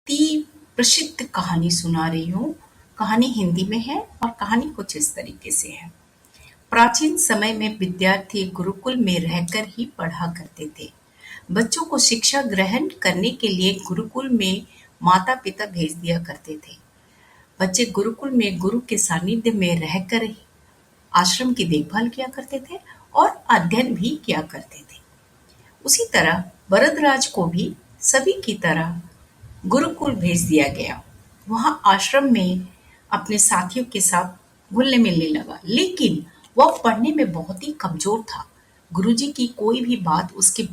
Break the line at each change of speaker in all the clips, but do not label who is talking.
इतनी प्रसिद्ध कहानी सुना रही हूँ। कहानी हिंदी में है और कहानी कुछ इस तरीके से है। प्राचीन समय में विद्यार्थी गुरुकुल में रहकर ही पढ़ा करते थे। बच्चों को शिक्षा ग्रहण करने के लिए गुरुकुल में माता-पिता भेज दिया करते थे। बच्चे गुरुकुल में गुरु के सानिध्य में रहकर ही आश्रम की देखभाल किया करते थे और अध्ययन भी किया करते थे। उसी तरह भरद्वाज को भी सभी की तरह गुरुकुल भेज दिया गया। वहाँ आश्रम में अपने साथियों के साथ घुलने-मिलने लगा, लेकिन वह पढ़ने में बहुत ही कमज़ोर था। गुरुजी की कोई भी बात उसके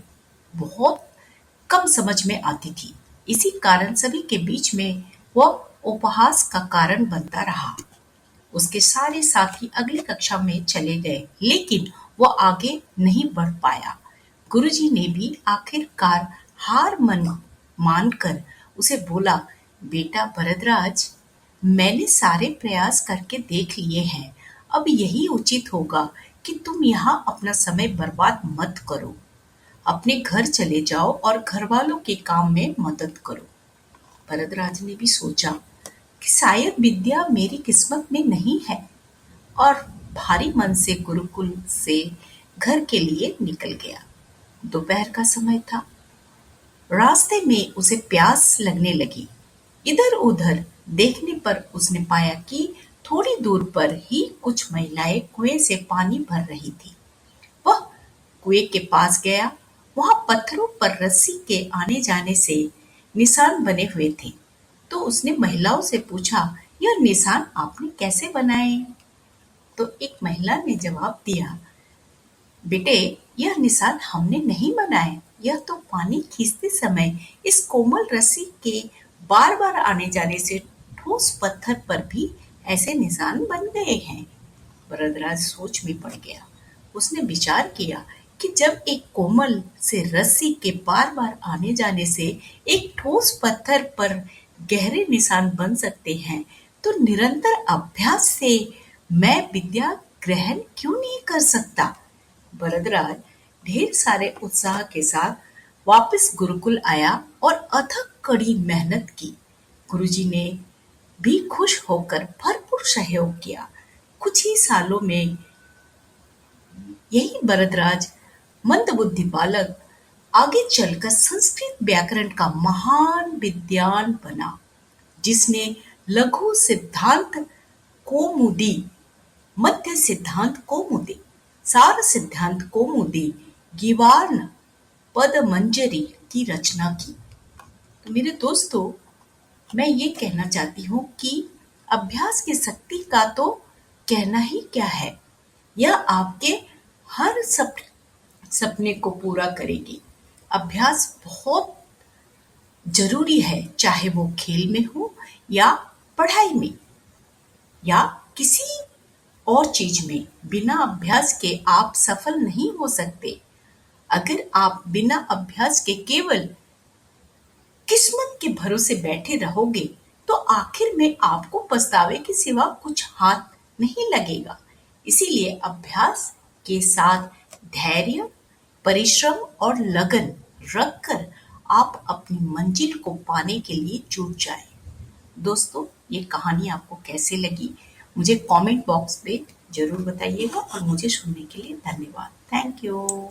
बहुत कम समझ में आती थी। इसी कारण सभी के बीच में वह उपहास का कारण बनता रहा। उसके सारे साथी अगली कक्षा में चले गए, लेकिन वह आगे नहीं बढ़ पाया। गुरुजी ने भी आखिरकार हार मानकर उसे बोला, बेटा भरद्वाज, मैंने सारे प्रयास करके देख लिए हैं। अब यही उचित होगा कि तुम यहाँ अपना समय बर्बाद मत करो। अपने घर चले जाओ और घरवालों के काम में मदद करो। भरद्वाज ने भी सोचा कि शायद विद्या मेरी किस्मत में नहीं है, और भारी मन से गुरुकुल से घर के लिए निकल गया। दोपहर का समय था। रास्ते में उसे प्यास लगने लगी। इधर-उधर देखने पर उसने पाया कि थोड़ी दूर पर ही कुछ महिलाएं कुएं से पानी भर रही थीं। वह कुएं के पास गया। वहां पत्थरों पर रस्सी के आने-जाने से निशान बने हुए थे। तो उसने महिलाओं से पूछा, यह निशान आपने कैसे बनाए? तो एक महिला ने जवाब दिया, बेटे, यह निशान हमने नहीं बनाए। यह तो पानी खींचते समय इस कोमल रस्सी के बार बार आने जाने से ठोस पत्थर पर भी ऐसे निशान बन गए हैं। भरद्वाज सोच में पड़ गया। उसने विचार किया कि जब एक कोमल से रस्सी के बार बार आने जाने से एक ठोस पत्थर पर गहरे निशान बन सकते हैं, तो निरंतर अभ्यास से मैं विद्या ग्रहण क्यों नहीं कर सकता? भरद्वाज ढेर सारे उत्साह के साथ वापस गुरुकुल आया और अथक कड़ी मेहनत की। गुरुजी ने भी खुश होकर भरपूर सहयोग किया। कुछ ही सालों में यही भरद्वाज मंदबुद्धि बालक आगे चलकर संस्कृत व्याकरण का महान विद्वान बना, जिसने लघु सिद्धांत कौमुदी, मध्य सिद्धांत कौमुदी, सार सिद्धांत कौमुदी, गीवार्न पदमंजरी की रचना की। तो मेरे दोस्तों, मैं ये कहना चाहती हूँ कि अभ्यास की शक्ति का तो कहना ही क्या है। यह आपके हर सपने को पूरा करेगी। अभ्यास बहुत जरूरी है, चाहे वो खेल में हो या पढ़ाई में या किसी और चीज में। बिना अभ्यास के आप सफल नहीं हो सकते। अगर आप बिना अभ्यास के केवल किस्मत के भरोसे बैठे रहोगे, तो आखिर में आपको पछतावे के सिवा कुछ हाथ नहीं लगेगा। इसीलिए अभ्यास के साथ धैर्य, परिश्रम और लगन रखकर आप अपनी मंजिल को पाने के लिए जुट जाएं। दोस्तों, ये कहानी आपको कैसे लगी, मुझे कमेंट बॉक्स में जरूर बताइएगा, और मुझे सुनने के लिए धन्यवाद। Thank you.